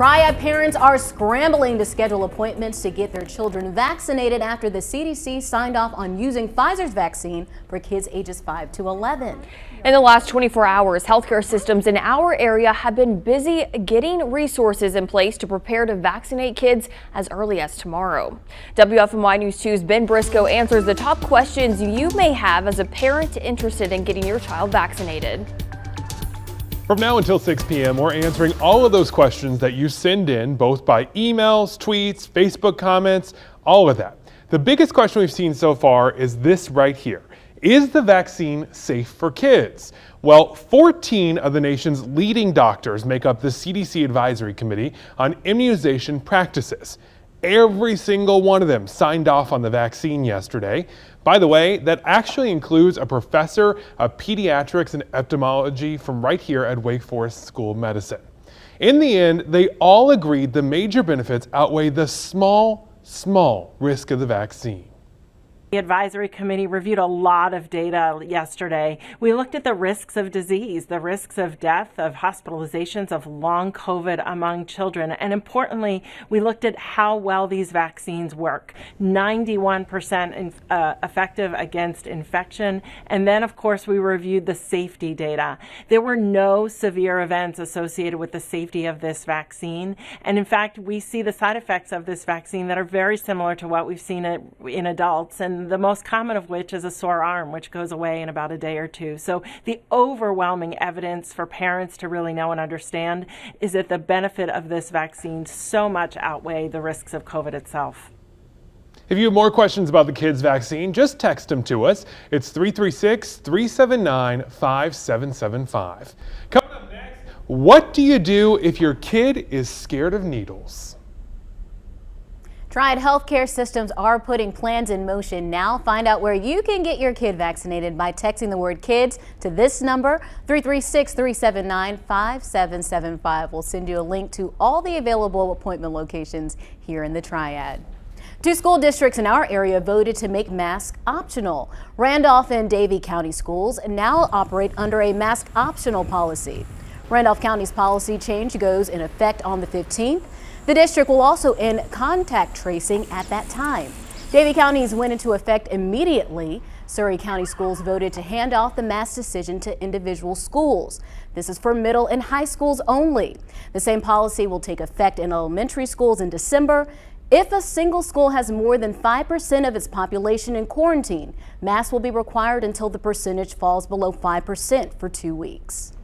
Triad parents are scrambling to schedule appointments to get their children vaccinated after the CDC signed off on using Pfizer's vaccine for kids ages 5 to 11. In the last 24 hours, healthcare systems in our area have been busy getting resources in place to prepare to vaccinate kids as early as tomorrow. WFMY News 2's Ben Briscoe answers the top questions you may have as a parent interested in getting your child vaccinated. From now until 6 p.m., we're answering all of those questions that you send in, both by emails, tweets, Facebook comments, all of that. The biggest question we've seen so far is this right here. Is the vaccine safe for kids? Well, 14 of the nation's leading doctors make up the CDC Advisory Committee on Immunization Practices. Every single one of them signed off on the vaccine yesterday. By the way, that actually includes a professor of pediatrics and ophthalmology from right here at Wake Forest School of Medicine. In the end, they all agreed the major benefits outweigh the small risk of the vaccine. The advisory committee reviewed a lot of data yesterday. We looked at the risks of disease, the risks of death, of hospitalizations, of long COVID among children. And importantly, we looked at how well these vaccines work. 91% effective against infection. And then, of course, we reviewed the safety data. There were no severe events associated with the safety of this vaccine. And in fact, we see the side effects of this vaccine that are very similar to what we've seen in adults. And the most common of which is a sore arm, which goes away in about a day or two. So the overwhelming evidence for parents to really know and understand is that the benefit of this vaccine so much outweigh the risks of COVID itself. If you have more questions about the kids' vaccine, just text them to us. It's 336-379-5775. Coming up next, what do you do if your kid is scared of needles? Triad healthcare systems are putting plans in motion now. Find out where you can get your kid vaccinated by texting the word kids to this number, 336-379-5775. We'll send you a link to all the available appointment locations here in the Triad. 2 school districts in our area voted to make masks optional. Randolph and Davie County schools now operate under a mask optional policy. Randolph County's policy change goes in effect on the 15th. The district will also end contact tracing at that time. Davie County's went into effect immediately. Surry County schools voted to hand off the mask decision to individual schools. This is for middle and high schools only. The same policy will take effect in elementary schools in December. If a single school has more than 5% of its population in quarantine, masks will be required until the percentage falls below 5% for 2 weeks.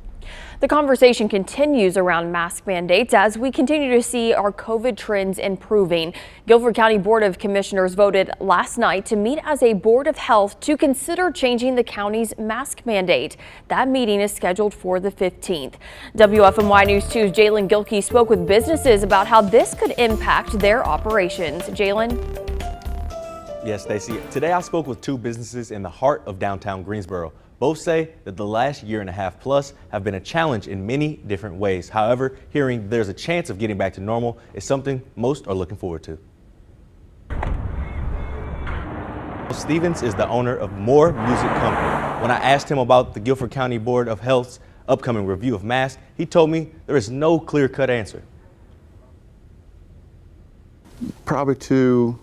The conversation continues around mask mandates as we continue to see our COVID trends improving. Guilford County Board of Commissioners voted last night to meet as a Board of Health to consider changing the county's mask mandate. That meeting is scheduled for the 15th. WFMY News 2's Jalen Gilkey spoke with businesses about how this could impact their operations. Jalen? Yes, Stacey. Today I spoke with 2 businesses in the heart of downtown Greensboro. Both say that the last year and a half plus have been a challenge in many different ways. However, hearing there's a chance of getting back to normal is something most are looking forward to. Stevens is the owner of More Music Company. When I asked him about the Guilford County Board of Health's upcoming review of masks, he told me there is no clear-cut answer. Probably two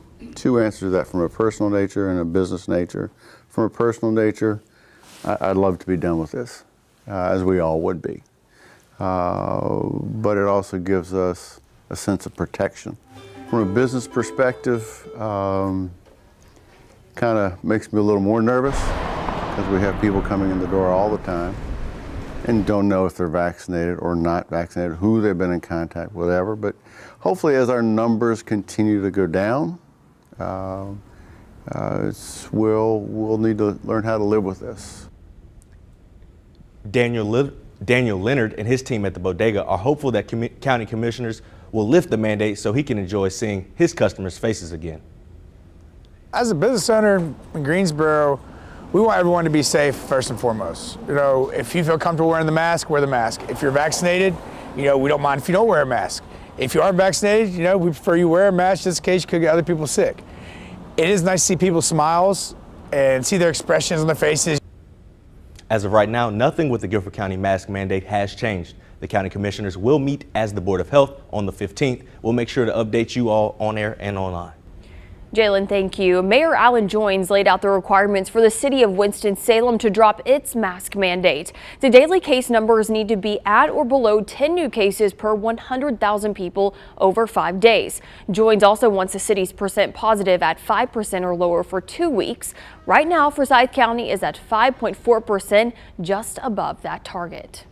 answers to that, from a personal nature and a business nature. From a personal nature, I'd love to be done with this, as we all would be. But it also gives us a sense of protection. From a business perspective, kind of makes me a little more nervous because we have people coming in the door all the time and don't know if they're vaccinated or not vaccinated, who they've been in contact, whatever. But hopefully as our numbers continue to go down, we'll need to learn how to live with this. Daniel Leonard and his team at the bodega are hopeful that county commissioners will lift the mandate so he can enjoy seeing his customers' faces again. As a business owner in Greensboro, we want everyone to be safe first and foremost. You know, if you feel comfortable wearing the mask, wear the mask. If you're vaccinated, you know, we don't mind if you don't wear a mask. If you are vaccinated, you know, we prefer you wear a mask just in case you could get other people sick. It is nice to see people's smiles and see their expressions on their faces. As of right now, nothing with the Guilford County mask mandate has changed. The county commissioners will meet as the Board of Health on the 15th. We'll make sure to update you all on air and online. Jalen, thank you. Mayor Alan Joynes laid out the requirements for the city of Winston-Salem to drop its mask mandate. The daily case numbers need to be at or below 10 new cases per 100,000 people over 5 days. Joynes also wants the city's percent positive at 5% or lower for 2 weeks. Right now, Forsyth County is at 5.4%, just above that target.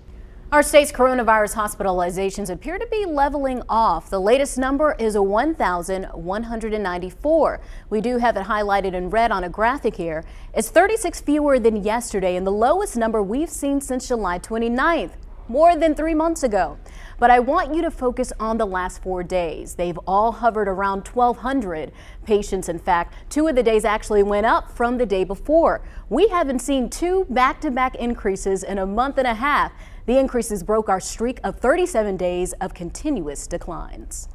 Our state's coronavirus hospitalizations appear to be leveling off. The latest number is 1,194. We do have it highlighted in red on a graphic here. It's 36 fewer than yesterday and the lowest number we've seen since July 29th, more than 3 months ago. But I want you to focus on the last 4 days. They've all hovered around 1,200 patients. In fact, 2 of the days actually went up from the day before. We haven't seen 2 back-to-back increases in a month and a half. The increases broke our streak of 37 days of continuous declines.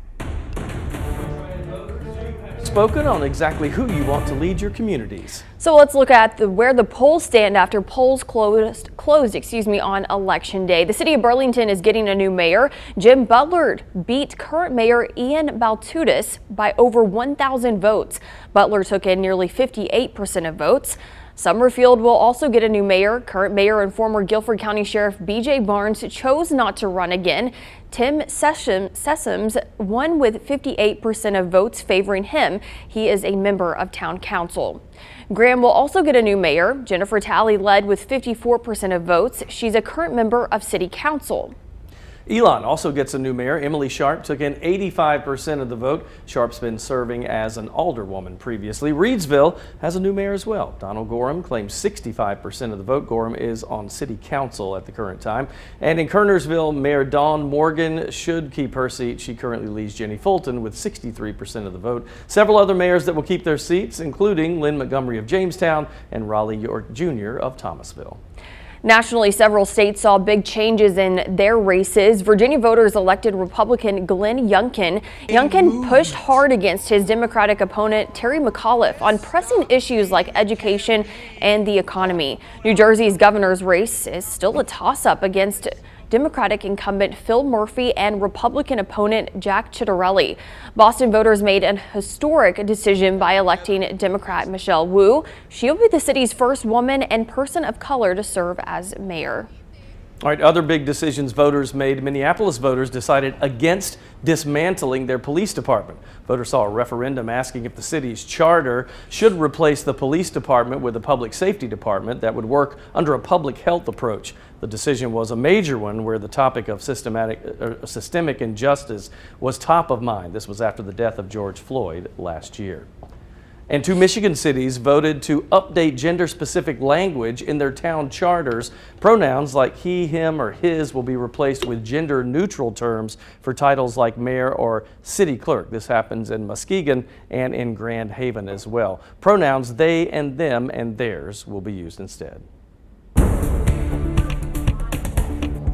Spoken on exactly who you want to lead your communities. So let's look at where the polls stand after polls closed on Election Day. The city of Burlington is getting a new mayor. Jim Butler beat current mayor Ian Baltutis by over 1,000 votes. Butler took in nearly 58% of votes. Summerfield will also get a new mayor. Current mayor and former Guilford County Sheriff B.J. Barnes chose not to run again. Tim Sessoms won with 58% of votes favoring him. He is a member of town council. Graham will also get a new mayor. Jennifer Talley led with 54% of votes. She's a current member of city council. Elon also gets a new mayor. Emily Sharp took in 85% of the vote. Sharp's been serving as an alderwoman previously. Reedsville has a new mayor as well. Donald Gorham claims 65% of the vote. Gorham is on city council at the current time. And in Kernersville, Mayor Dawn Morgan should keep her seat. She currently leads Jenny Fulton with 63% of the vote. Several other mayors that will keep their seats, including Lynn Montgomery of Jamestown and Raleigh York Jr. of Thomasville. Nationally, several states saw big changes in their races. Virginia voters elected Republican Glenn Youngkin. Youngkin pushed hard against his Democratic opponent Terry McAuliffe on pressing issues like education and the economy. New Jersey's governor's race is still a toss-up against Democratic incumbent Phil Murphy and Republican opponent Jack Ciattarelli. Boston voters made an historic decision by electing Democrat Michelle Wu. She'll be the city's first woman and person of color to serve as mayor. All right, other big decisions voters made. Minneapolis voters decided against dismantling their police department. Voters saw a referendum asking if the city's charter should replace the police department with a public safety department that would work under a public health approach. The decision was a major one where the topic of systemic injustice was top of mind. This was after the death of George Floyd last year. And 2 Michigan cities voted to update gender-specific language in their town charters. Pronouns like he, him, or his will be replaced with gender-neutral terms for titles like mayor or city clerk. This happens in Muskegon and in Grand Haven as well. Pronouns they and them and theirs will be used instead.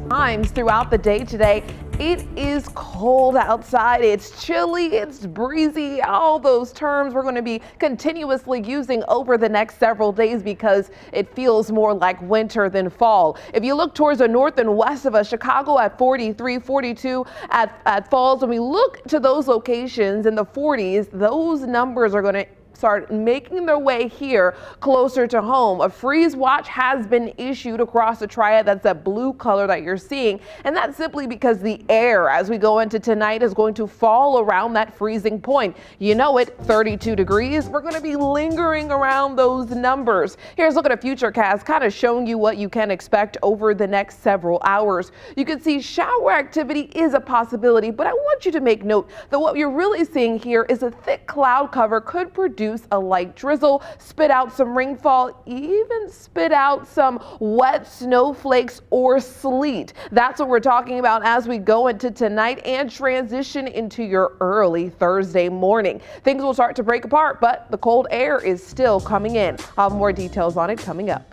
Times throughout the day today. It is cold outside, it's chilly, it's breezy, all those terms we're going to be continuously using over the next several days because it feels more like winter than fall. If you look towards the north and west of us, Chicago at 43, 42 at Falls, when we look to those locations in the 40s, those numbers are going to start making their way here closer to home. A freeze watch has been issued across the triad. That's that blue color that you're seeing. And that's simply because the air as we go into tonight is going to fall around that freezing point. You know it, 32 degrees. We're going to be lingering around those numbers. Here's a look at a futurecast kind of showing you what you can expect over the next several hours. You can see shower activity is a possibility, but I want you to make note that what you're really seeing here is a thick cloud cover could produce a light drizzle, spit out some rainfall, even spit out some wet snowflakes or sleet. That's what we're talking about as we go into tonight and transition into your early Thursday morning. Things will start to break apart, but the cold air is still coming in. I'll have more details on it coming up.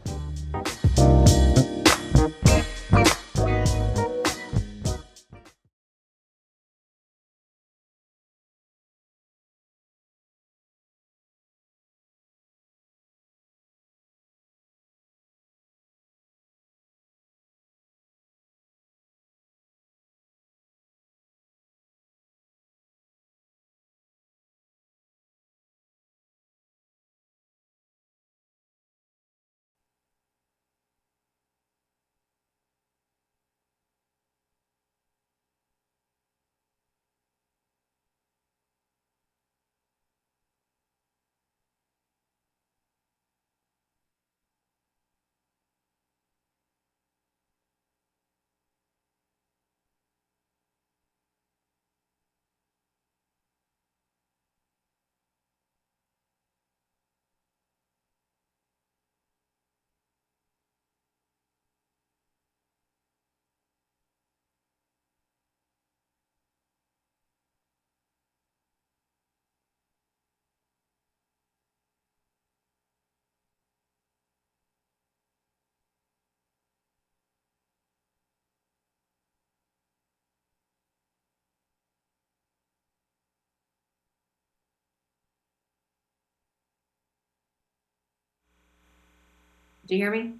Do you hear me?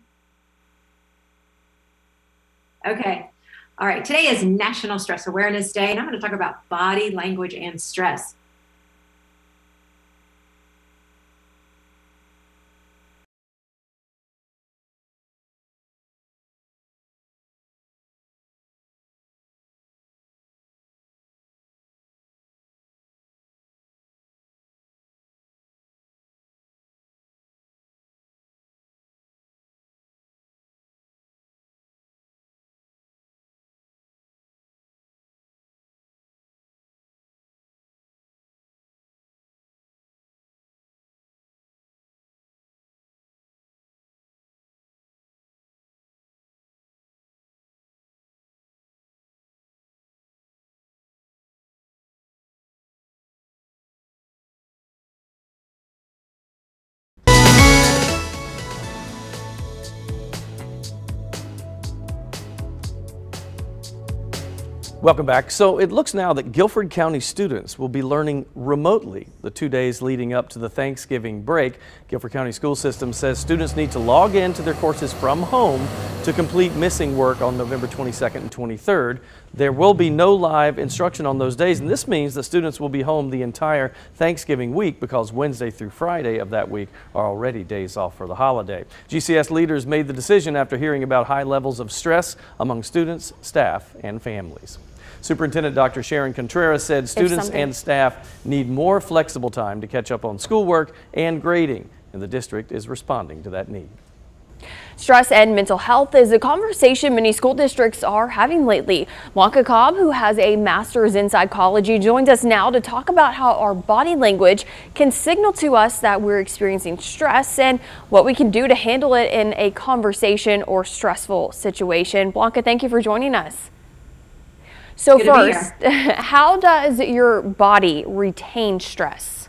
Okay. All right. Today is National Stress Awareness Day, and I'm going to talk about body language and stress. Welcome back. So it looks now that Guilford County students will be learning remotely the 2 days leading up to the Thanksgiving break. Guilford County School System says students need to log into their courses from home to complete missing work on November 22nd and 23rd. There will be no live instruction on those days, and this means that students will be home the entire Thanksgiving week because Wednesday through Friday of that week are already days off for the holiday. GCS leaders made the decision after hearing about high levels of stress among students, staff, and families. Superintendent Dr. Sharon Contreras said students and staff need more flexible time to catch up on schoolwork and grading, and the district is responding to that need. Stress and mental health is a conversation many school districts are having lately. Blanca Cobb, who has a master's in psychology, joins us now to talk about how our body language can signal to us that we're experiencing stress and what we can do to handle it in a conversation or stressful situation. Blanca, thank you for joining us. So first, how does your body retain stress?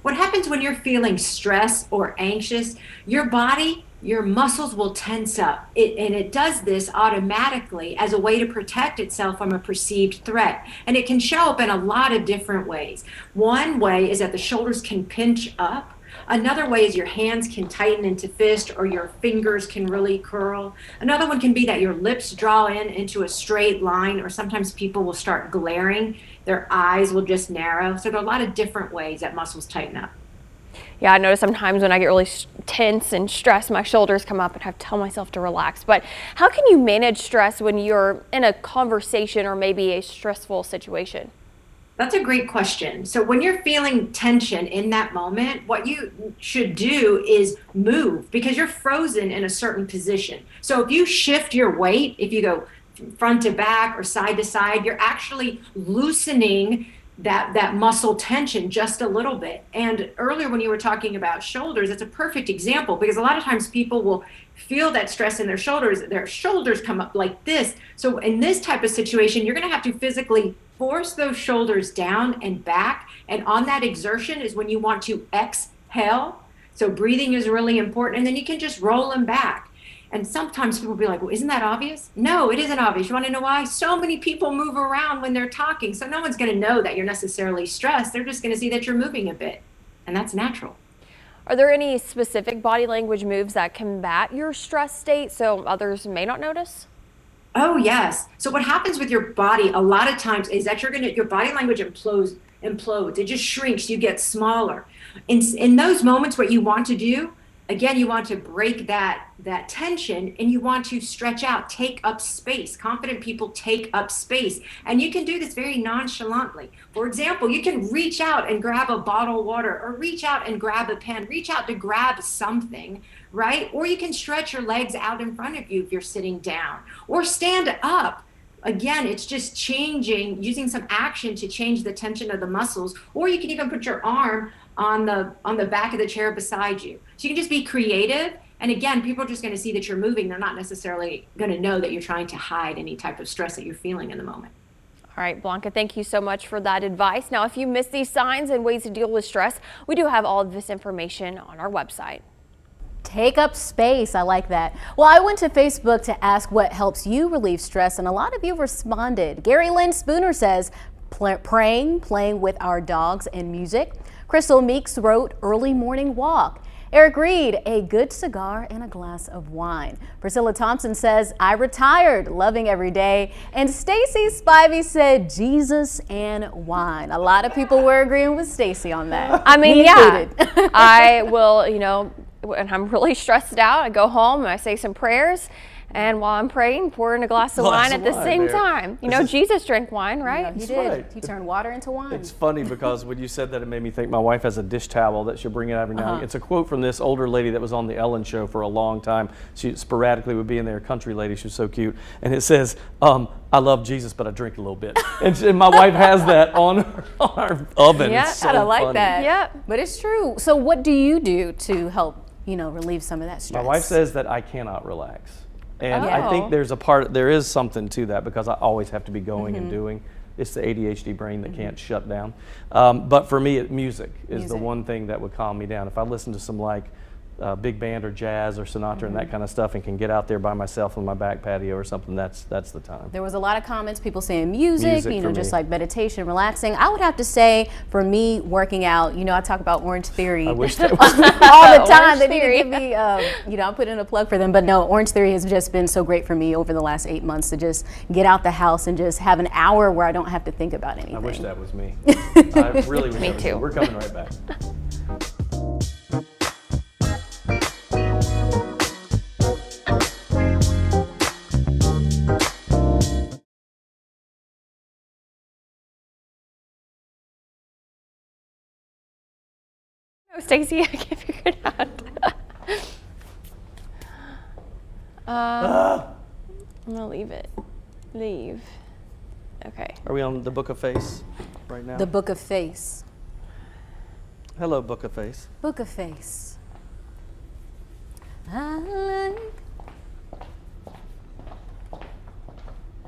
What happens when you're feeling stressed or anxious, your body, your muscles will tense up. And it does this automatically as a way to protect itself from a perceived threat. And it can show up in a lot of different ways. One way is that the shoulders can pinch up. Another way is your hands can tighten into fist or your fingers can really curl. Another one can be that your lips draw into a straight line, or sometimes people will start glaring. Their eyes will just narrow. So there are a lot of different ways that muscles tighten up. Yeah, I notice sometimes when I get really tense and stressed, my shoulders come up and I have to tell myself to relax. But how can you manage stress when you're in a conversation or maybe a stressful situation? That's a great question. So when you're feeling tension in that moment, what you should do is move, because you're frozen in a certain position. So if you shift your weight, if you go front to back or side to side, you're actually loosening that muscle tension just a little bit. And earlier when you were talking about shoulders, it's a perfect example, because a lot of times people will feel that stress in their shoulders come up like this. So in this type of situation, you're going to have to physically force those shoulders down and back. And on that exertion is when you want to exhale. So breathing is really important. And then you can just roll them back. And sometimes people will be like, well, isn't that obvious? No, it isn't obvious. You want to know why? So many people move around when they're talking. So no one's going to know that you're necessarily stressed. They're just going to see that you're moving a bit. And that's natural. Are there any specific body language moves that combat your stress state so others may not notice? Oh, yes. So what happens with your body a lot of times is that your body language implodes. It just shrinks. You get smaller. In those moments, what you want to do, again, you want to break that tension, and you want to stretch out, take up space. Confident people take up space. And you can do this very nonchalantly. For example, you can reach out and grab a bottle of water, or reach out and grab a pen, reach out to grab something, right? Or you can stretch your legs out in front of you if you're sitting down, or stand up. Again, it's just using some action to change the tension of the muscles. Or you can even put your arm on the back of the chair beside you. So you can just be creative. And again, people are just going to see that you're moving. They're not necessarily going to know that you're trying to hide any type of stress that you're feeling in the moment. All right, Blanca, thank you so much for that advice. Now, if you missed these signs and ways to deal with stress, we do have all of this information on our website. Take up space. I like that. Well, I went to Facebook to ask what helps you relieve stress, and a lot of you responded. Gary Lynn Spooner says praying, playing with our dogs, and music. Crystal Meeks wrote early morning walk. Eric Reed, a good cigar and a glass of wine. Priscilla Thompson says, I retired, loving every day. And Stacy Spivey said, Jesus and wine. A lot of people were agreeing with Stacy on that. I mean, Me yeah, included. I will, when I'm really stressed out, I go home and I say some prayers. And while I'm praying, pour in a glass of wine at the same time. Jesus drank wine, right? Yeah, he did. right. He turned water into wine. It's funny because when you said that, it made me think my wife has a dish towel that she'll bring in every now and again. It's a quote from this older lady that was on the Ellen show for a long time. She sporadically would be in there, a country lady. She was so cute. And it says, I love Jesus, but I drink a little bit. And my wife has that on our oven. Yeah, it's so I kind of like funny. that. Yeah. But it's true. So what do you do to help, relieve some of that stress? My wife says that I cannot relax. And Oh. I think there is something to that because I always have to be going and doing. It's the ADHD brain that can't shut down. But for me, music is the one thing that would calm me down. If I listen to some big band or jazz or Sinatra and that kind of stuff and can get out there by myself on my back patio or something, that's the time. There was a lot of comments, people saying music for just me. like meditation, relaxing. I would have to say, for me, working out, I talk about Orange Theory I wish that was all the time. Orange They need to Theory. give me, I'll put in a plug for them. But no, Orange Theory has just been so great for me over the last 8 months to just get out the house and just have an hour where I don't have to think about anything. I wish that was me. I really wish Me that was too. We're coming right back. Oh, Stacy, I can't figure it out. I'm gonna leave it. Leave. Okay. Are we on the Book of Face right now? The Book of Face. Hello, Book of Face. Book of Face. I like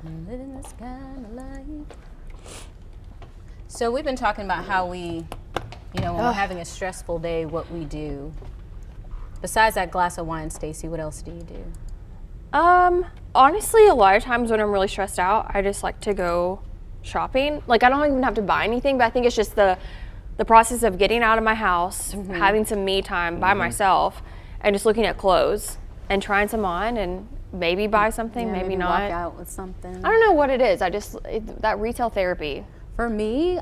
living this kind of life. So we've been talking about how we, when we're having a stressful day, what we do. Besides that glass of wine, Stacy, what else do you do? Honestly, a lot of times when I'm really stressed out, I just like to go shopping. Like, I don't even have to buy anything, but I think it's just the process of getting out of my house, having some me time by myself, and just looking at clothes and trying some on and maybe buy something, Yeah, maybe walk not. out with something. I don't know what it is. That retail therapy. For me,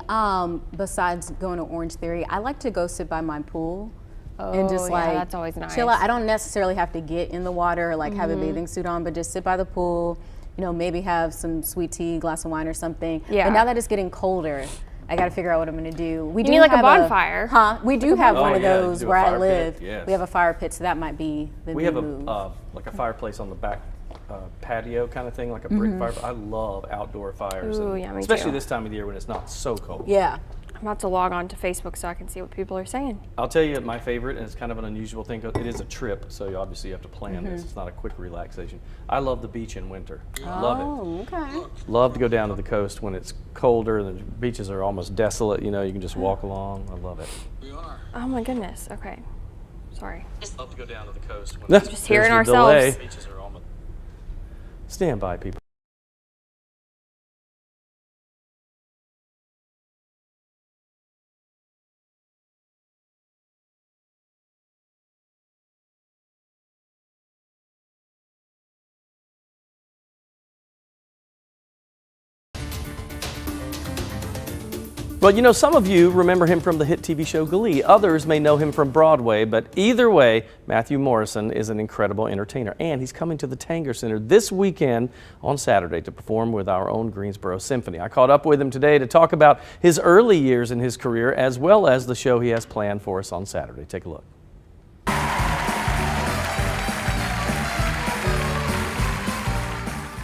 besides going to Orange Theory, I like to go sit by my pool and just yeah, that's always nice. chill out. I don't necessarily have to get in the water or have a bathing suit on, but just sit by the pool, maybe have some sweet tea, glass of wine or something. Yeah. But now that it's getting colder, I got to figure out what I'm going to do. We do need like a have bonfire. We do have one Oh, of yeah, you those do a where I fire pit, live. yes. We have a fire pit, so that might be the We new have move. a fireplace on the back patio kind of thing, like a brick fire. I love outdoor fires, Ooh, yeah, me especially too. this time of the year when it's not so cold. Yeah. I'm about to log on to Facebook so I can see what people are saying. I'll tell you my favorite, and it's kind of an unusual thing. It is a trip, so you obviously have to plan this. It's not a quick relaxation. I love the beach in winter. Love it. Oh, okay. Love to go down to the coast when it's colder. The beaches are almost desolate. You can just walk along. I love it. Oh my goodness. Okay. Sorry. Love to go down to the coast when it's Just hearing there's the ourselves. delay. Beaches are almost. Stand by, people. Well, some of you remember him from the hit TV show Glee. Others may know him from Broadway, but either way, Matthew Morrison is an incredible entertainer, and he's coming to the Tanger Center this weekend on Saturday to perform with our own Greensboro Symphony. I caught up with him today to talk about his early years in his career, as well as the show he has planned for us on Saturday. Take a look.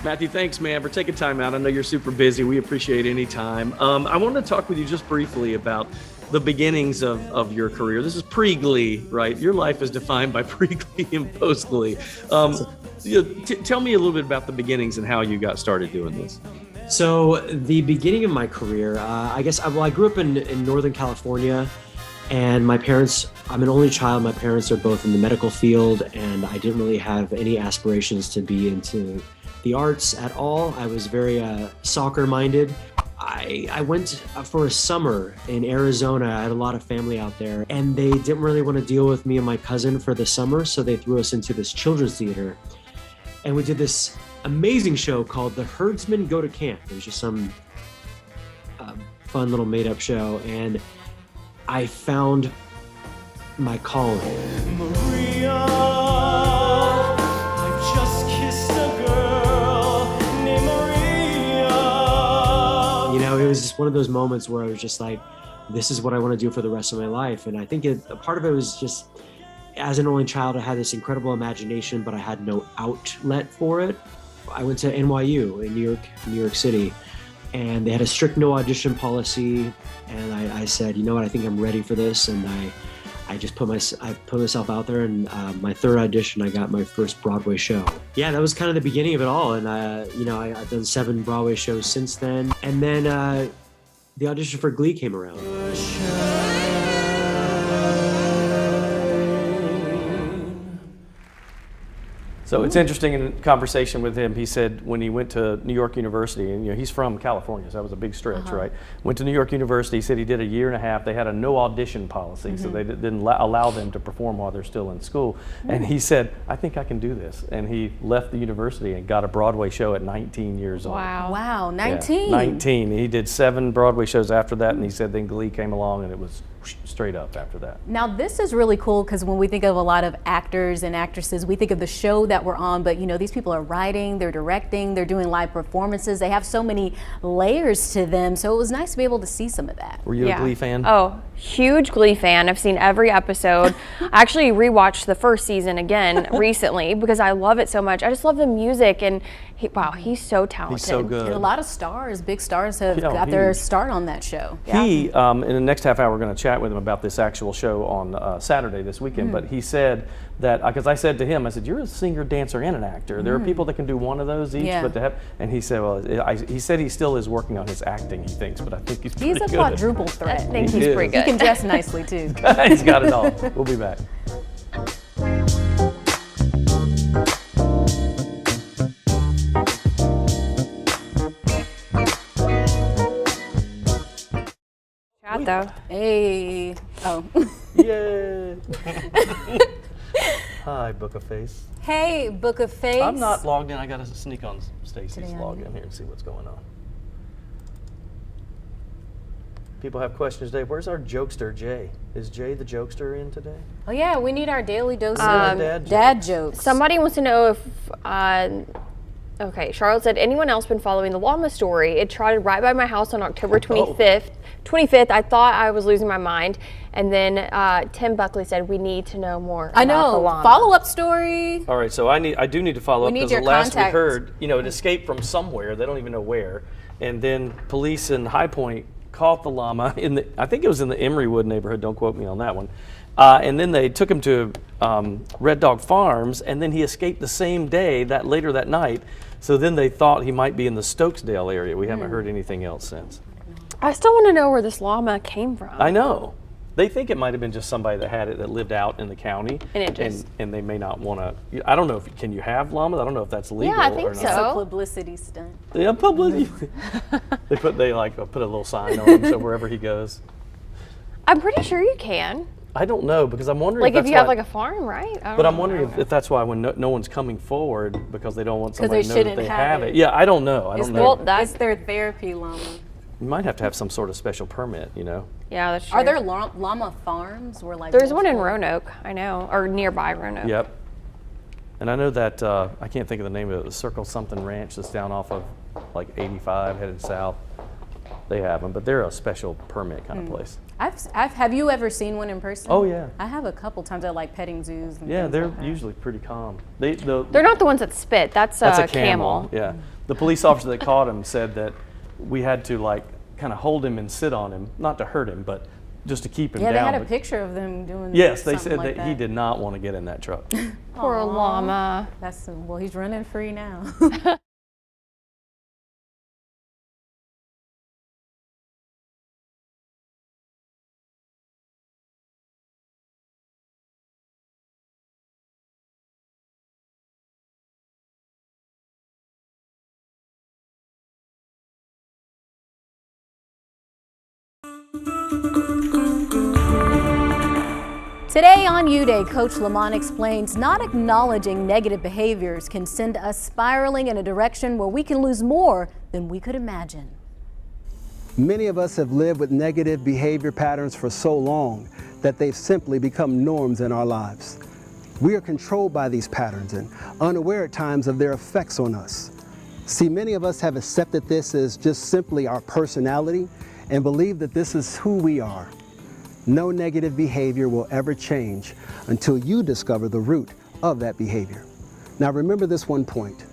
Matthew, thanks, man, for taking time out. I know you're super busy. We appreciate any time. I wanted to talk with you just briefly about the beginnings of your career. This is pre-Glee, right? Your life is defined by pre-Glee and post-Glee. Tell me a little bit about the beginnings and how you got started doing this. So the beginning of my career, I grew up in Northern California, and my parents, I'm an only child. My parents are both in the medical field, and I didn't really have any aspirations to be into the arts at all. I was very soccer minded. I went for a summer in Arizona. I had a lot of family out there, and they didn't really want to deal with me and my cousin for the summer, so they threw us into this children's theater. And we did this amazing show called The Herdsmen Go to Camp. It was just some fun little made-up show, and I found my calling. Maria, I just kissed a girl named Maria. You know, it was just one of those moments where I was just like, this is what I want to do for the rest of my life. And I think a part of it was just, as an only child, I had this incredible imagination, but I had no outlet for it. I went to NYU in New York City, and they had a strict no audition policy. And I said, you know what, I think I'm ready for this. And I just put myself out there, and my third audition, I got my first Broadway show. Yeah, that was kind of the beginning of it all. And I've done 7 Broadway shows since then. And then the audition for Glee came around. So it's interesting in conversation with him, he said when he went to New York University, and he's from California, so that was a big stretch, right? Went to New York University, he said he did a year and a half. They had a no audition policy, so they didn't allow them to perform while they're still in school. And he said, I think I can do this. And he left the university and got a Broadway show at 19 years old. Wow. Wow, 19. Yeah, 19. He did 7 Broadway shows after that, and he said then Glee came along, and it was straight up after that. Now this is really cool because when we think of a lot of actors and actresses, we think of the show that we're on, but these people are writing, they're directing, they're doing live performances. They have so many layers to them, so it was nice to be able to see some of that. Were you a Glee fan? Oh, huge Glee fan. I've seen every episode. I actually rewatched the first season again recently because I love it so much. I just love the music, and he's so talented. He's so good. And a lot of stars, big stars have got their start on that show. He, in the next half hour, we're going to chat with him about this actual show on Saturday this weekend, but he said that, because I said to him, I said, you're a singer, dancer, and an actor. There are people that can do one of those each, but to have, and he said, well, he said he still is working on his acting, he thinks, but I think he's pretty good. He's a quadruple threat. I think he's pretty good. He can dress nicely too. He's got it all. We'll be back. Chat though. Hey. Oh. Yay. Hi, Book of Face. Hey, Book of Face. I'm not logged in. I got to sneak on Stacy's log in here and see what's going on. People have questions today. Where's our jokester, Jay? Is Jay the jokester in today? Oh yeah, we need our daily dose of dad jokes. Somebody wants to know if, okay, Charlotte said, anyone else been following the llama story? It trotted right by my house on October 25th. 25th, I thought I was losing my mind. And then Tim Buckley said, we need to know more about the llama. Follow-up story. All right, so I do need to follow up because the last contact. we heard, it escaped from somewhere. They don't even know where. And then police in High Point caught the llama I think it was in the Emerywood neighborhood. Don't quote me on that one. And then they took him to Red Dog Farms, and then he escaped the same day, later that night. So then they thought he might be in the Stokesdale area. We haven't heard anything else since. I still want to know where this llama came from. I know. They think it might have been just somebody that had it that lived out in the county, and they may not want to. I don't know can you have llamas? I don't know if that's legal. Yeah, I think or not. so. It's a publicity stunt. Yeah, publicity. they put a little sign on him so wherever he goes. I'm pretty sure you can. I don't know because I'm wondering. Like if you have like a farm, right? But I'm wondering if that's why when no one's coming forward because they don't want somebody to know that they have it. it. Yeah, I don't know. I don't know. Well, That's their therapy llama. You might have to have some sort of special permit, Yeah, that's true. Are there llama farms? There's one in Roanoke, I know, or nearby Roanoke. Yep. And I know that, I can't think of the name of it, the Circle Something Ranch that's down off of like 85 headed south. They have them, but they're a special permit kind of place. Have you ever seen one in person? Oh yeah. I have a couple times at like petting zoos. And Yeah, they're like that. usually pretty calm. They're not the ones that spit. That's a camel. Yeah. The police officer that caught him said that we had to kind of hold him and sit on him, not to hurt him, but just to keep him down. Yeah, they had a picture of them doing. Yes, they said like that he did not want to get in that truck. Poor llama. Well, he's running free now. Today on U Day, Coach Lamont explains not acknowledging negative behaviors can send us spiraling in a direction where we can lose more than we could imagine. Many of us have lived with negative behavior patterns for so long that they've simply become norms in our lives. We are controlled by these patterns and unaware at times of their effects on us. See, many of us have accepted this as just simply our personality and believe that this is who we are. No negative behavior will ever change until you discover the root of that behavior. Now remember this one point.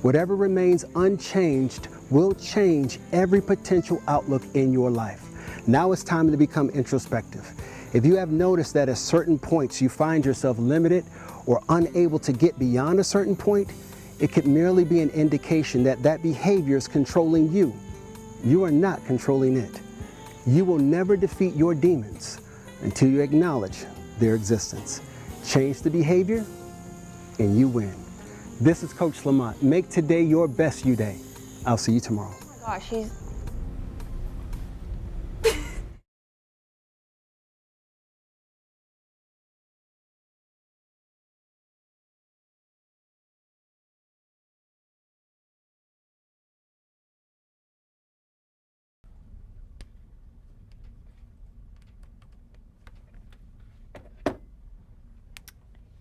Whatever remains unchanged will change every potential outlook in your life. Now it's time to become introspective. If you have noticed that at certain points you find yourself limited or unable to get beyond a certain point, it could merely be an indication that that behavior is controlling you. You are not controlling it. You will never defeat your demons until you acknowledge their existence. Change the behavior and you win. This is Coach Lamont. Make today your best U Day. I'll see you tomorrow. Oh my gosh, he's...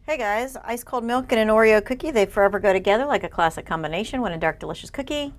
Hey guys, ice cold milk and an Oreo cookie, they forever go together like a classic combination. When a dark, delicious cookie.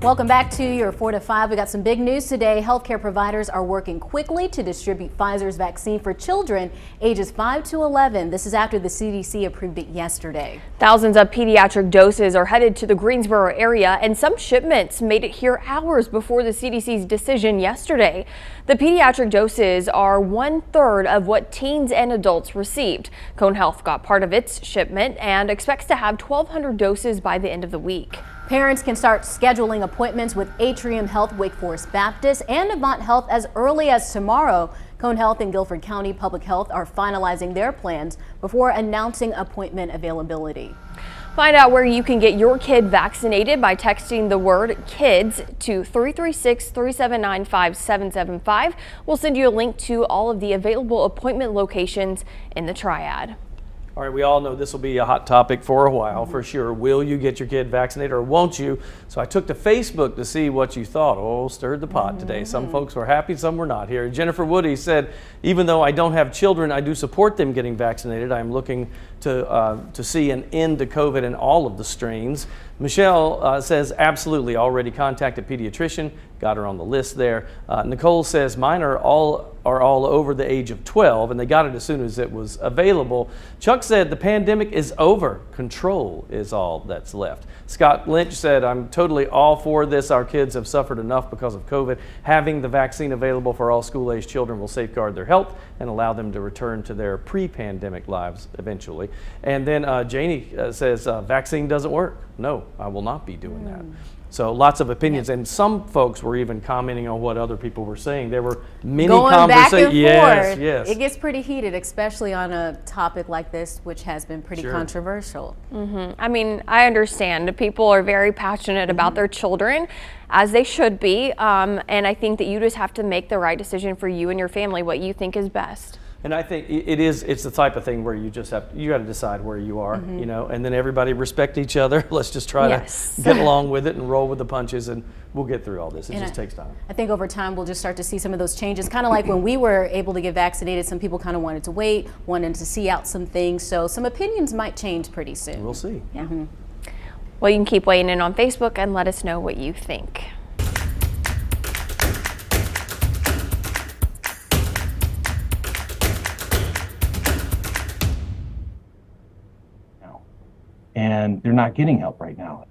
Welcome back to your 4 to 5. We got some big news today. Healthcare providers are working quickly to distribute Pfizer's vaccine for children ages 5 to 11. This is after the CDC approved it yesterday. Thousands of pediatric doses are headed to the Greensboro area, and some shipments made it here hours before the CDC's decision yesterday. The pediatric doses are 1/3 of what teens and adults received. Cone Health got part of its shipment and expects to have 1,200 doses by the end of the week. Parents can start scheduling appointments with Atrium Health, Wake Forest Baptist, and Avant Health as early as tomorrow. Cone Health and Guilford County Public Health are finalizing their plans before announcing appointment availability. Find out where you can get your kid vaccinated by texting the word KIDS to 336-379-5775. We'll send you a link to all of the available appointment locations in the Triad. All right, we all know this will be a hot topic for a while, for sure. Will you get your kid vaccinated or won't you? So I took to Facebook to see what you thought. Oh, stirred the pot today. Some folks were happy, some were not. Here, Jennifer Woody said, even though I don't have children, I do support them getting vaccinated. I'm looking to see an end to COVID in all of the strains. Michelle says, absolutely, already contacted pediatrician, got her on the list there. Nicole says, mine are all over the age of 12, and they got it as soon as it was available. Chuck said, the pandemic is over. Control is all that's left. Scott Lynch said, I'm totally all for this. Our kids have suffered enough because of COVID. Having the vaccine available for all school-age children will safeguard their health and allow them to return to their pre-pandemic lives eventually. And then Janie says, vaccine doesn't work. No, I will not be doing that. So lots of opinions, and some folks were even commenting on what other people were saying. There were many going back and forth. Yes. It gets pretty heated, especially on a topic like this, which has been pretty controversial. I mean, I understand people are very passionate about their children, as they should be, and I think that you just have to make the right decision for you and your family, what you think is best. And I think it's the type of thing where you just got to decide where you are, you know, and then everybody respect each other. Let's just try to get along with it and roll with the punches, and we'll get through all this. It just takes time. I think over time we'll just start to see some of those changes, kind of like when we were able to get vaccinated, some people kind of wanted to wait, wanted to see out some things. So some opinions might change pretty soon. We'll see. Yeah. Well, you can keep weighing in on Facebook and let us know what you think. And they're not getting help right now.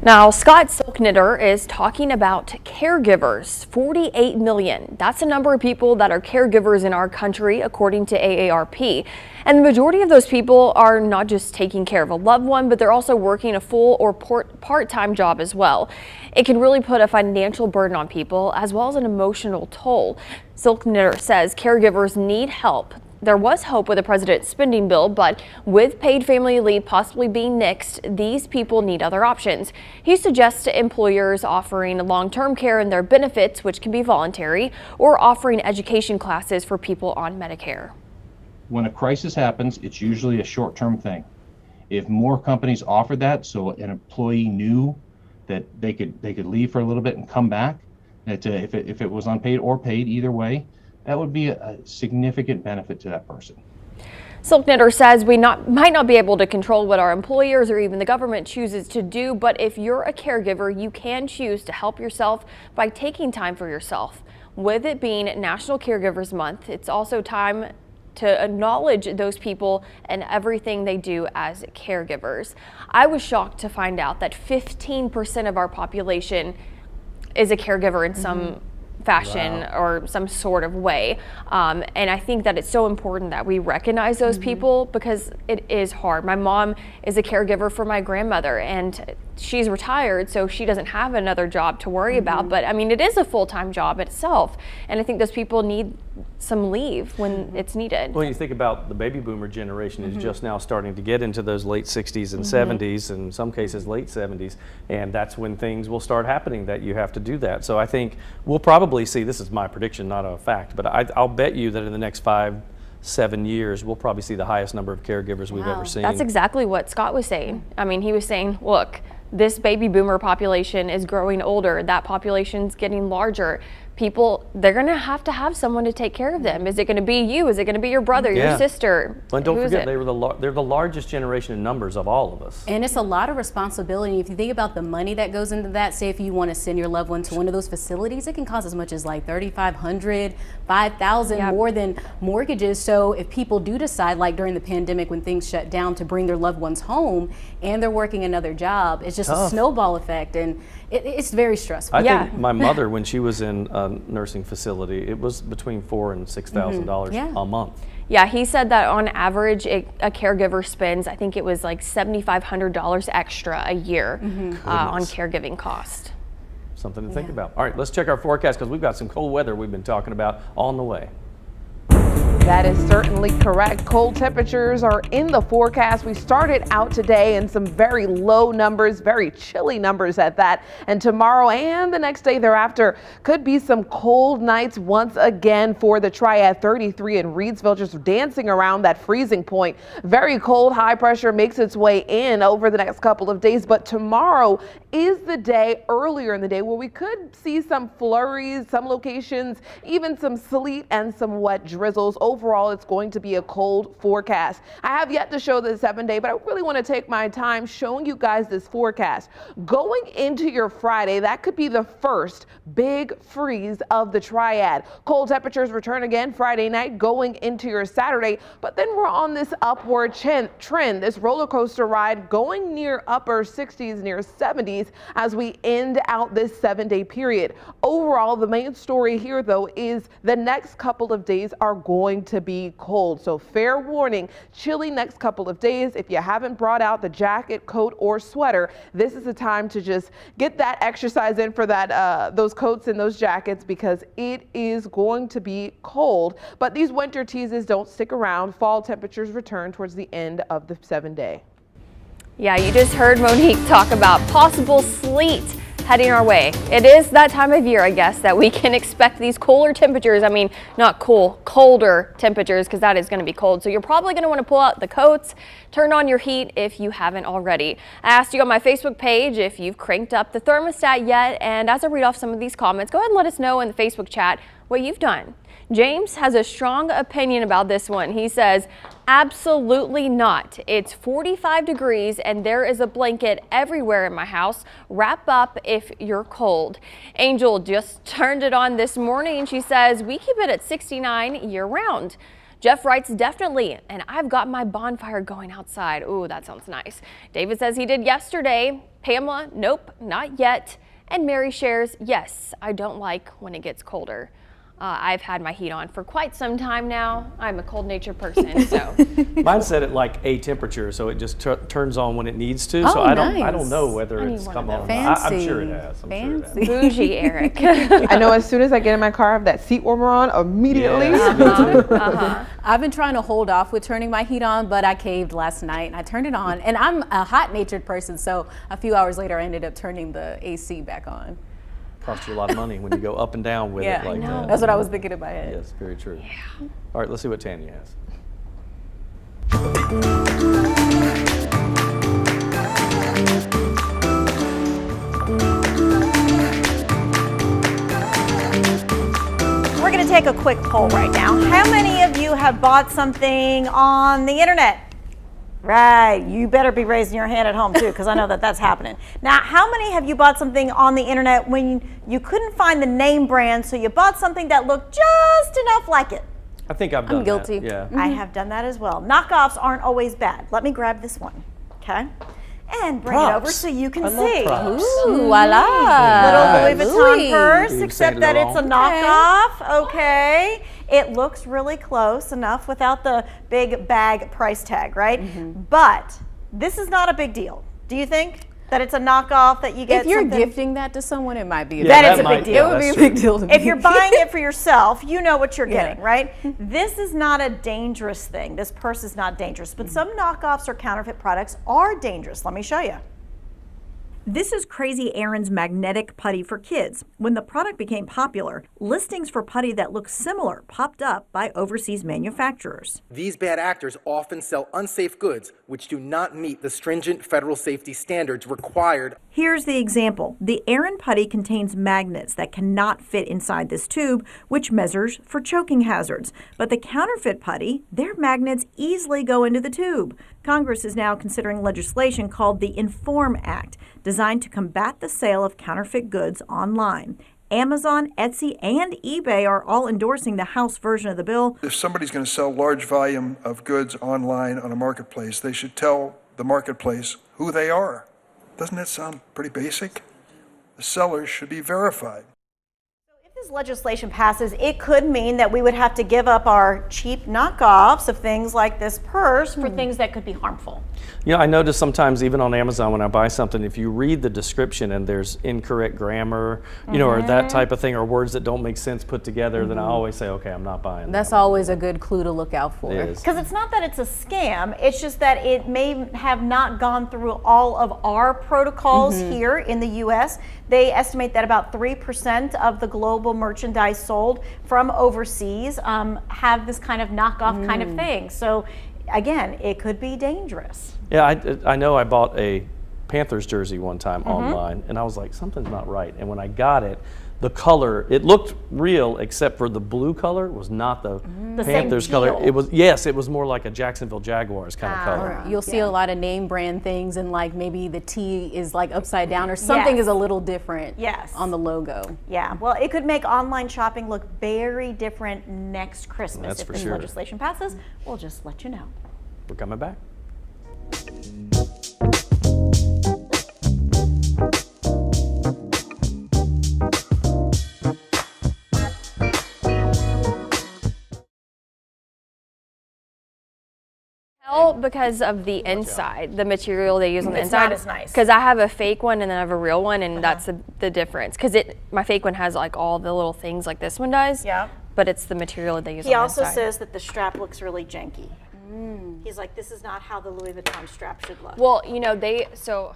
Now, Scott Silknitter is talking about caregivers, 48 million. That's the number of people that are caregivers in our country, according to AARP. And the majority of those people are not just taking care of a loved one, but they're also working a full or part-time job as well. It can really put a financial burden on people as well as an emotional toll. Silknitter says caregivers need help. There was hope with the president's spending bill, but with paid family leave possibly being nixed, these people need other options. He suggests to employers offering long-term care in their benefits, which can be voluntary, or offering education classes for people on Medicare. When a crisis happens, it's usually a short-term thing. If more companies offered that, so an employee knew that they could leave for a little bit and come back, that if it was unpaid or paid, either way, that would be a significant benefit to that person. Silknitter says we might not be able to control what our employers or even the government chooses to do, but if you're a caregiver, you can choose to help yourself by taking time for yourself. With it being National Caregivers Month, it's also time to acknowledge those people and everything they do as caregivers. I was shocked to find out that 15% of our population is a caregiver in some fashion or some sort of way. And I think that it's so important that we recognize those people because it is hard. My mom is a caregiver for my grandmother and she's retired, so she doesn't have another job to worry about. But I mean, it is a full-time job itself. And I think those people need some leave when it's needed. Well, you think about the baby boomer generation is just now starting to get into those late 60s and 70s, and in some cases late 70s, and that's when things will start happening that you have to do that. So I think we'll probably see, this is my prediction, not a fact, but I'll bet you that in the next 5-7 years, we'll probably see the highest number of caregivers we've ever seen. That's exactly what Scott was saying. I mean, he was saying, look, this baby boomer population is growing older. That population's getting larger. People, they're going to have someone to take care of them. Is it going to be you? Is it going to be your brother, your sister? And don't forget, they're the largest generation in numbers of all of us. And it's a lot of responsibility. If you think about the money that goes into that, say if you want to send your loved one to one of those facilities, it can cost as much as like $3,500, $5,000 more than mortgages. So if people do decide, like during the pandemic when things shut down, to bring their loved ones home and they're working another job, it's just a snowball effect, and it's very stressful. I think my mother, when she was in a nursing facility, it was between $4,000 and $6,000 a month. Yeah, he said that on average, a caregiver spends, I think it was like $7,500 extra a year on caregiving cost. Something to think about. All right, let's check our forecast because we've got some cold weather we've been talking about on the way. That is certainly correct. Cold temperatures are in the forecast. We started out today in some very low numbers, very chilly numbers at that. And tomorrow and the next day thereafter could be some cold nights once again for the Triad. 33 in Reedsville, just dancing around that freezing point. Very cold, high pressure makes its way in over the next couple of days. But tomorrow is the day, earlier in the day, where we could see some flurries, some locations, even some sleet and some wet drizzles. Overall, it's going to be a cold forecast. I have yet to show the 7-day, but I really want to take my time showing you guys this forecast. Going into your Friday, that could be the first big freeze of the Triad. Cold temperatures return again Friday night going into your Saturday, but then we're on this upward trend, this roller coaster ride going near upper 60s, near 70s as we end out this 7-day period. Overall, the main story here, though, is the next couple of days are going to be cold. So fair warning, chilly next couple of days. If you haven't brought out the jacket, coat, or sweater, this is the time to just get that exercise in for that those coats and those jackets, because it is going to be cold. But these winter teases don't stick around. Fall temperatures return towards the end of the 7-day. Yeah, you just heard Monique talk about possible sleet heading our way. It is that time of year, I guess, that we can expect these cooler temperatures. I mean, not cool, colder temperatures, because that is going to be cold. So you're probably going to want to pull out the coats, turn on your heat if you haven't already. I asked you on my Facebook page if you've cranked up the thermostat yet. And as I read off some of these comments, go ahead and let us know in the Facebook chat what you've done. James has a strong opinion about this one. He says, absolutely not. It's 45 degrees and there is a blanket everywhere in my house. Wrap up if you're cold. Angel just turned it on this morning. She says, we keep it at 69 year round. Jeff writes, definitely, and I've got my bonfire going outside. Ooh, that sounds nice. David says he did yesterday. Pamela, nope, not yet. And Mary shares, yes, I don't like when it gets colder. I've had my heat on for quite some time now. I'm a cold-natured person, so. Mine set at like a temperature, so it just turns on when it needs to. Oh, so I nice. don't know whether it's come on. Fancy. I'm sure it has. Fancy. Bougie, Eric. I know as soon as I get in my car, I have that seat warmer on immediately. Yes, I've been trying to hold off with turning my heat on, but I caved last night and I turned it on. And I'm a hot-natured person, so a few hours later I ended up turning the AC back on. Costs you a lot of money when you go up and down with it like that. That's what I was thinking in my head. Yes, very true. Yeah. All right, let's see what Tanya has. We're going to take a quick poll right now. How many of you have bought something on the internet? Right, you better be raising your hand at home too, because I know that that's happening. Now, how many have you bought something on the internet when you couldn't find the name brand, so you bought something that looked just enough like it? I think I've done I'm guilty. that. Yeah. I have done that as well. Knockoffs aren't always bad. Let me grab this one, okay? And bring it over so you can see. Ooh, voila. Little Louis Vuitton purse, You've except seen it that all. it's a knockoff, okay? It looks really close enough without the big bag price tag, right? But this is not a big deal. Do you think that it's a knockoff that you get? If you're something? gifting that to someone, it might be. That is a big deal. It would be a big deal to me. If you're buying it for yourself, you know what you're getting, right? This is not a dangerous thing. This purse is not dangerous, but some knockoffs or counterfeit products are dangerous. Let me show you. This is Crazy Aaron's magnetic putty for kids. When the product became popular, listings for putty that look similar popped up by overseas manufacturers. These bad actors often sell unsafe goods which do not meet the stringent federal safety standards required. Here's the example. The Aaron putty contains magnets that cannot fit inside this tube, which measures for choking hazards. But the counterfeit putty, their magnets easily go into the tube. Congress is now considering legislation called the Inform Act, designed to combat the sale of counterfeit goods online. Amazon, Etsy, and eBay are all endorsing the House version of the bill. If somebody's going to sell large volume of goods online on a marketplace, they should tell the marketplace who they are. Doesn't that sound pretty basic? The sellers should be verified. This legislation passes, it could mean that we would have to give up our cheap knockoffs of things like this purse for things that could be harmful. You know, I notice sometimes even on Amazon when I buy something, if you read the description and there's incorrect grammar, you know, or that type of thing, or words that don't make sense put together, then I always say, okay, I'm not buying that. That's always a good clue to look out for. It is. Because it's not that it's a scam, it's just that it may have not gone through all of our protocols here in the U.S. They estimate that about 3% of the global merchandise sold from overseas have this kind of knockoff kind of thing. So again, it could be dangerous. Yeah, I know I bought a Panthers jersey one time online, and I was like, something's not right. And when I got it, the color, it looked real, except for the blue color was not the Panthers color. It was, yes, it was more like a Jacksonville Jaguars kind of color. You'll see a lot of name brand things, and like maybe the T is like upside down or something is a little different on the logo. Yeah, well, it could make online shopping look very different next Christmas. That's if for this sure. legislation passes, we'll just let you know. We're coming back. Because of the inside, the material they use on the It's inside. not as nice. Because I have a fake one and then I have a real one, and that's the difference. Because my fake one has like all the little things like this one does. Yeah. But it's the material that they use He on the also inside. says that the strap looks really janky. He's like, this is not how the Louis Vuitton strap should look. Well, you know, so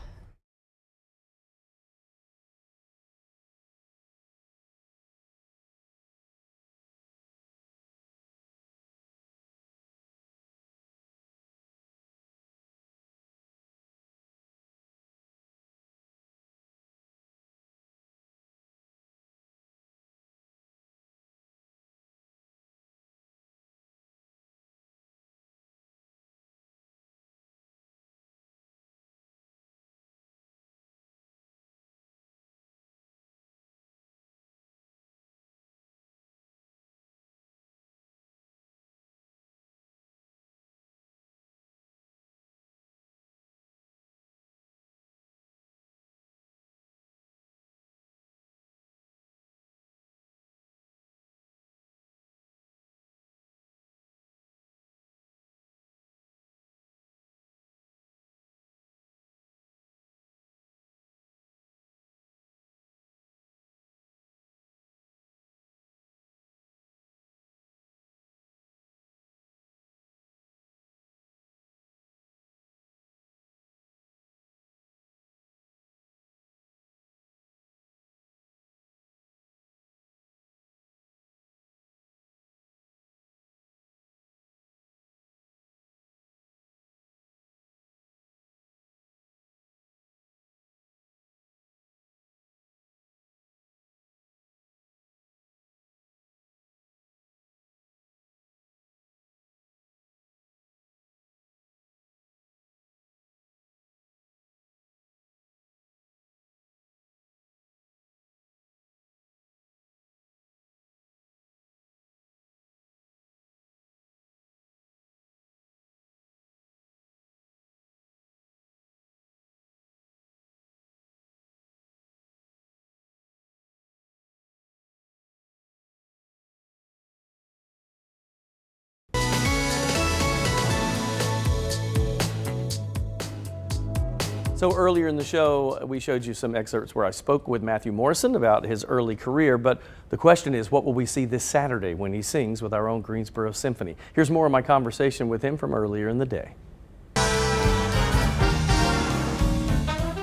So earlier in the show, we showed you some excerpts where I spoke with Matthew Morrison about his early career, but the question is, what will we see this Saturday when he sings with our own Greensboro Symphony? Here's more of my conversation with him from earlier in the day.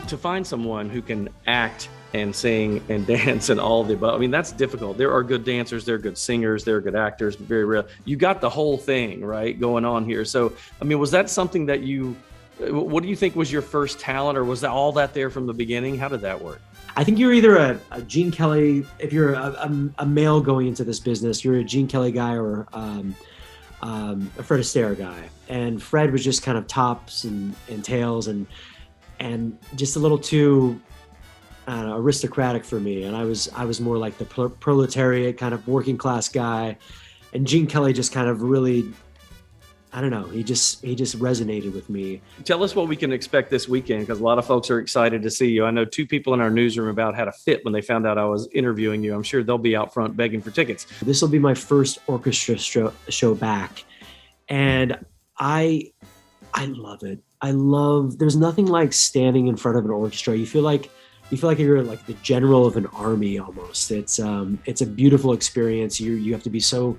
To find someone who can act and sing and dance and all of the above, I mean, that's difficult. There are good dancers, there are good singers, there are good actors, very real. You got the whole thing, right, going on here. So, I mean, was that something that what do you think was your first talent, or was that all that there from the beginning? How did that work? I think you're either a Gene Kelly, if you're a male going into this business, you're a Gene Kelly guy or a Fred Astaire guy. And Fred was just kind of tops and tails and just a little too aristocratic for me. And I was more like the proletariat kind of working class guy. And Gene Kelly just kind of really I don't know, he just resonated with me. Tell us what we can expect this weekend, because a lot of folks are excited to see you. I know 2 people in our newsroom about had a fit when they found out I was interviewing you. I'm sure they'll be out front begging for tickets. This will be my first orchestra show back, and I love it. There's nothing like standing in front of an orchestra. You feel like you're like the general of an army almost. It's a beautiful experience. You have to be so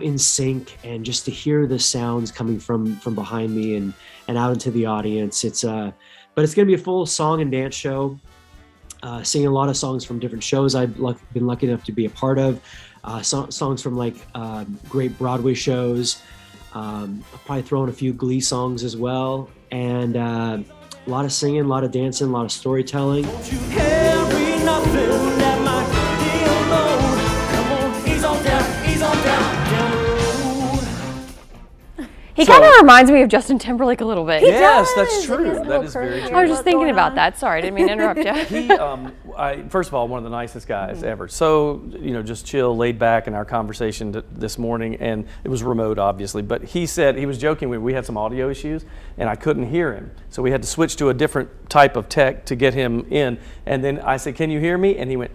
in sync, and just to hear the sounds coming from behind me and out into the audience. But it's going to be a full song and dance show, singing a lot of songs from different shows I've been lucky enough to be a part of, songs from like great Broadway shows. I'll probably throw in a few Glee songs as well, and a lot of singing, a lot of dancing, a lot of storytelling. Carry nothing that might be alone. Come on, ease on down the road. He kind of reminds me of Justin Timberlake a little bit. Yes, that's true. That is very true. I was just thinking about that. Sorry, didn't mean to interrupt you. He, first of all, one of the nicest guys ever. So, just chill, laid back in our conversation this morning, and it was remote, obviously. But he said, he was joking, we had some audio issues, and I couldn't hear him. So we had to switch to a different type of tech to get him in. And then I said, "Can you hear me?" And he went,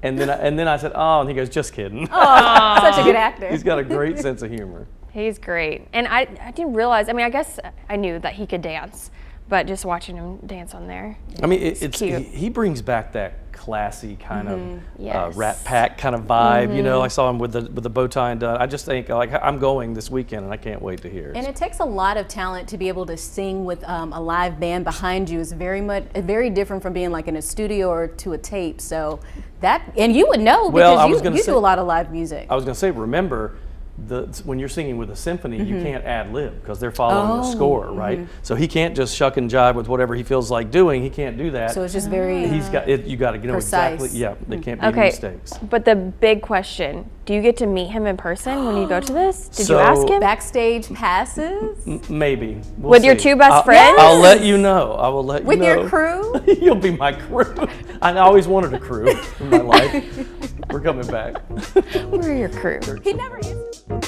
and then I said, "Oh," and he goes, "Just kidding." Oh, such a good actor. He's got a great sense of humor. He's great. And I didn't realize, I guess I knew that he could dance, but just watching him dance on there. I mean, it's cute. He brings back that classy kind of Yes. Rat Pack kind of vibe. I saw him with the bow tie and I just think, I'm going this weekend and I can't wait to hear it. And it takes a lot of talent to be able to sing with a live band behind you. Is very different from being like in a studio or to a tape. So and you would know because you do a lot of live music. I was going to say, remember, when you're singing with a symphony, you can't ad lib because they're following the score, right? So he can't just shuck and jive with whatever he feels like doing. He can't do that. So it's just very you got to know precise. exactly. Yeah, they can't be mistakes. But the big question: do you get to meet him in person when you go to this? Did you ask him? Backstage passes? Maybe. We'll with see. your 2 best friends? I'll let you know. I will let you know. With your crew? You'll be my crew. I always wanted a crew in my life. We're coming back. We're your crew. He never used to.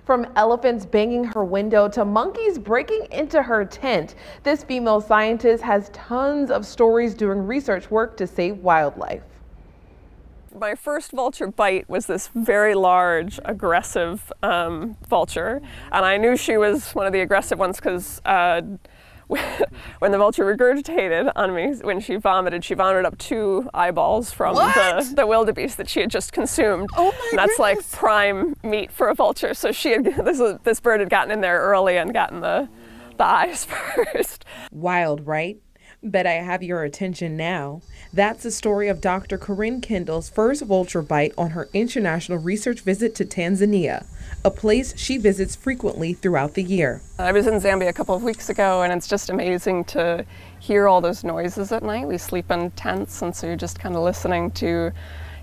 From elephants banging her window to monkeys breaking into her tent, this female scientist has tons of stories doing research work to save wildlife. My first vulture bite was this very large, aggressive vulture, and I knew she was one of the aggressive ones because when the vulture regurgitated on me, when she vomited up 2 eyeballs from the wildebeest that she had just consumed. Oh my and that's goodness. like prime meat for a vulture. So she had this bird had gotten in there early and gotten the eyes first. Wild, right? Bet I have your attention now. That's the story of Dr. Corinne Kendall's first vulture bite on her international research visit to Tanzania, a place she visits frequently throughout the year. I was in Zambia a couple of weeks ago, and it's just amazing to hear all those noises at night. We sleep in tents, and so you're just kind of listening to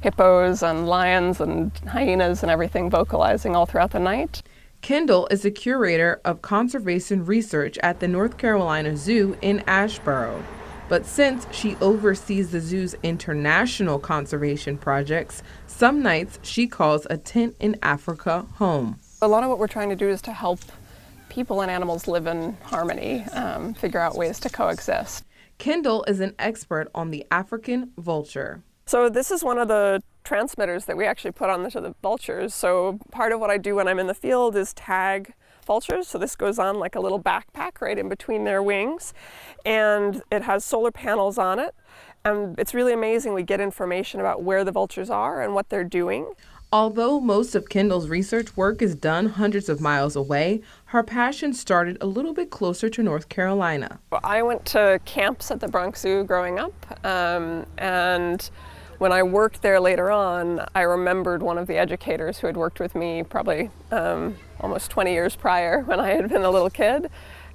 hippos and lions and hyenas and everything vocalizing all throughout the night. Kendall is the curator of conservation research at the North Carolina Zoo in Asheboro. But since she oversees the zoo's international conservation projects, some nights she calls a tent in Africa home. A lot of what we're trying to do is to help people and animals live in harmony, figure out ways to coexist. Kendall is an expert on the African vulture. So this is one of the transmitters that we actually put onto the vultures. So part of what I do when I'm in the field is tag vultures. So this goes on like a little backpack right in between their wings, and it has solar panels on it. And it's really amazing. We get information about where the vultures are and what they're doing. Although most of Kendall's research work is done hundreds of miles away, her passion started a little bit closer to North Carolina. I went to camps at the Bronx Zoo growing up, and when I worked there later on, I remembered one of the educators who had worked with me probably almost 20 years prior when I had been a little kid.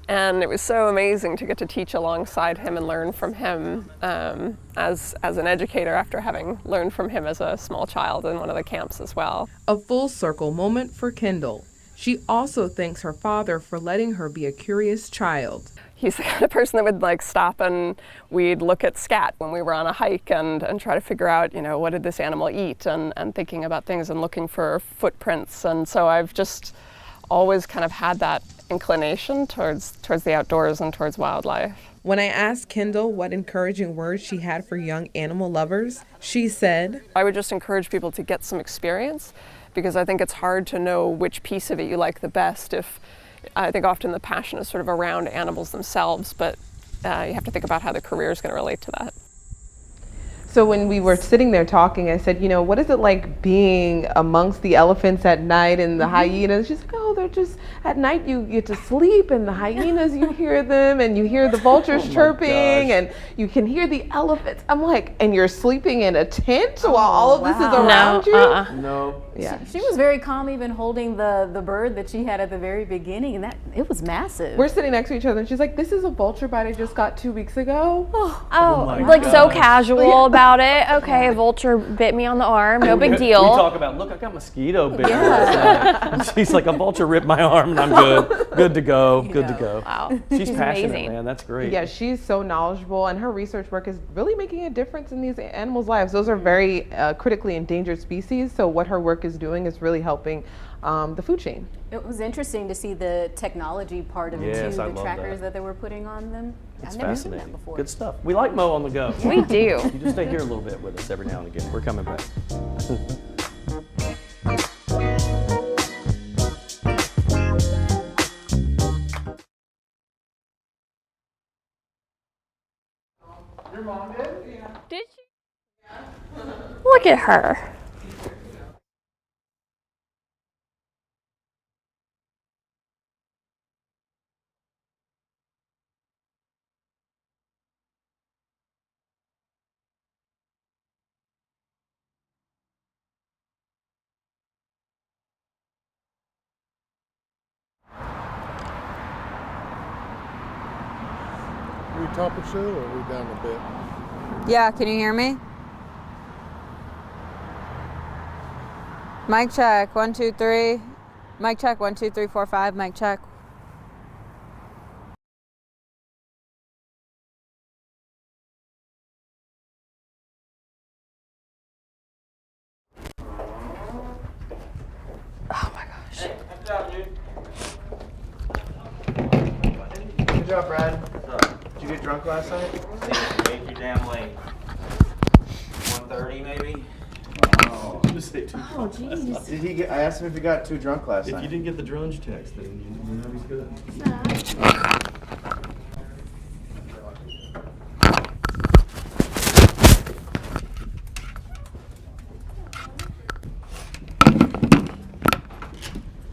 And it was so amazing to get to teach alongside him and learn from him as an educator after having learned from him as a small child in one of the camps as well. A full circle moment for Kendall. She also thanks her father for letting her be a curious child. He's the kind of person that would like stop and we'd look at scat when we were on a hike and try to figure out, you know, what did this animal eat, and thinking about things and looking for footprints. And so I've just always kind of had that inclination towards the outdoors and towards wildlife. When I asked Kendall what encouraging words she had for young animal lovers, she said, I would just encourage people to get some experience, because I think it's hard to know which piece of it you like the best. I think often the passion is sort of around animals themselves, but you have to think about how the career is going to relate to that. So when we were sitting there talking, I said, you know, what is it like being amongst the elephants at night and the hyenas? She's like, oh, they're just, at night you get to sleep, and the hyenas, you hear them, and you hear the vultures chirping, and you can hear the elephants. I'm like, and you're sleeping in a tent while all of this is around you? No. Yeah. She was very calm, even holding the bird that she had at the very beginning, and it was massive. We're sitting next to each other, and she's like, this is a vulture bite I just got 2 weeks ago. Like so casual about it. Okay, a vulture bit me on the arm, no big deal. We talk about, look, I got mosquito bit. Yeah. She's like, a vulture ripped my arm and I'm good. Good to go. Good to go. Wow. She's passionate, amazing. man. That's great. Yeah, she's so knowledgeable, and her research work is really making a difference in these animals' lives. Those are very critically endangered species, so what her work is doing is really helping the food chain. It was interesting to see the technology part of it too, the trackers that they were putting on them. It's I've never seen fascinating. that before. Good stuff. We like Mo on the go. We do. You just stay here a little bit with us every now and again. We're coming back. Your mom did? Yeah. Did she? Look at her. Are we top of show or are we down a bit? Yeah, can you hear me? Mic check, 1, 2, 3. Mic check, 1, 2, 3, 4, 5. Mic check. Oh my gosh. job, dude. Good job, Brad. Did you get drunk last night? Make your damn late. 1:30 maybe? Oh, jeez. Did he get? I asked him if he got too drunk last night. If you didn't get the drones text, then you know he's good.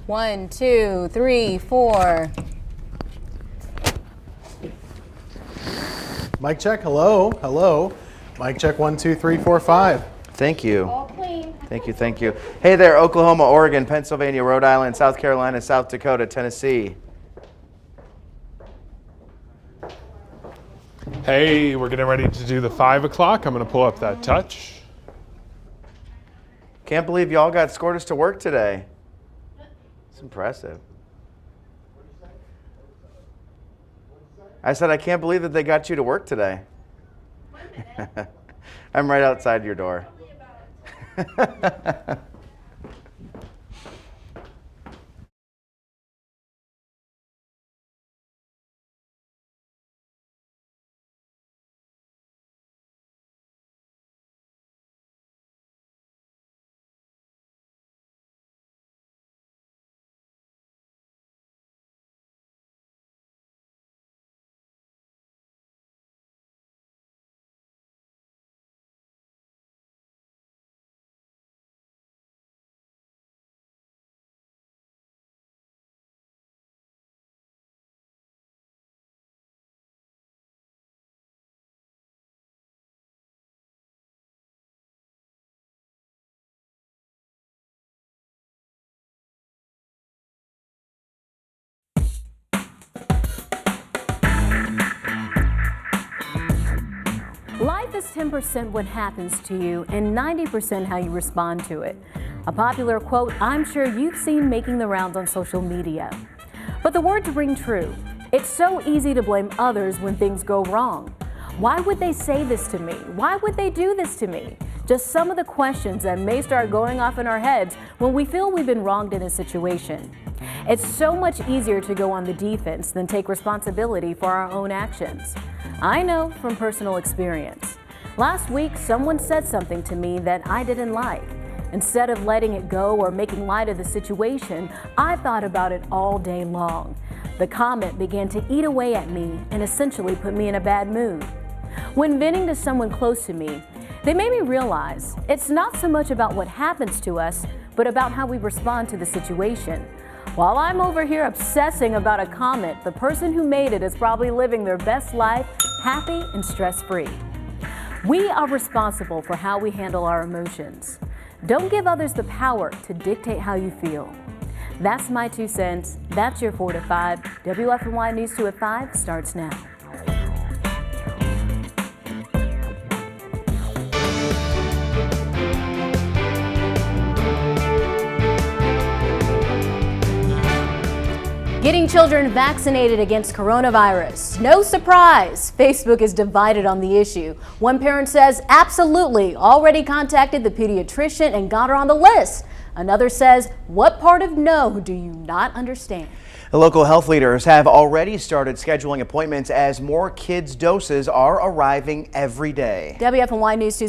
1, 2, 3, 4. Mic check. Hello. Hello. Mic check. 1, 2, 3, 4, 5. Thank you. Thank you. Thank you. Hey there, Oklahoma, Oregon, Pennsylvania, Rhode Island, South Carolina, South Dakota, Tennessee. Hey, we're getting ready to do the 5 o'clock. I'm going to pull up that touch. Can't believe y'all got escorted to work today. It's impressive. I said, I can't believe that they got you to work today. I'm right outside your door. Life is 10% what happens to you and 90% how you respond to it. A popular quote I'm sure you've seen making the rounds on social media. But the words ring true. It's so easy to blame others when things go wrong. Why would they say this to me? Why would they do this to me? Just some of the questions that may start going off in our heads when we feel we've been wronged in a situation. It's so much easier to go on the defense than take responsibility for our own actions. I know from personal experience. Last week, someone said something to me that I didn't like. Instead of letting it go or making light of the situation, I thought about it all day long. The comment began to eat away at me and essentially put me in a bad mood. When venting to someone close to me, they made me realize it's not so much about what happens to us, but about how we respond to the situation. While I'm over here obsessing about a comment, the person who made it is probably living their best life, happy and stress-free. We are responsible for how we handle our emotions. Don't give others the power to dictate how you feel. That's my 2 cents. That's your 4 to 5. WFNY News 2 at 5 starts now. Getting children vaccinated against coronavirus. No surprise, Facebook is divided on the issue. One parent says absolutely, already contacted the pediatrician and got her on the list. Another says, what part of no do you not understand? The local health leaders have already started scheduling appointments as more kids' doses are arriving every day. WFNY News 2's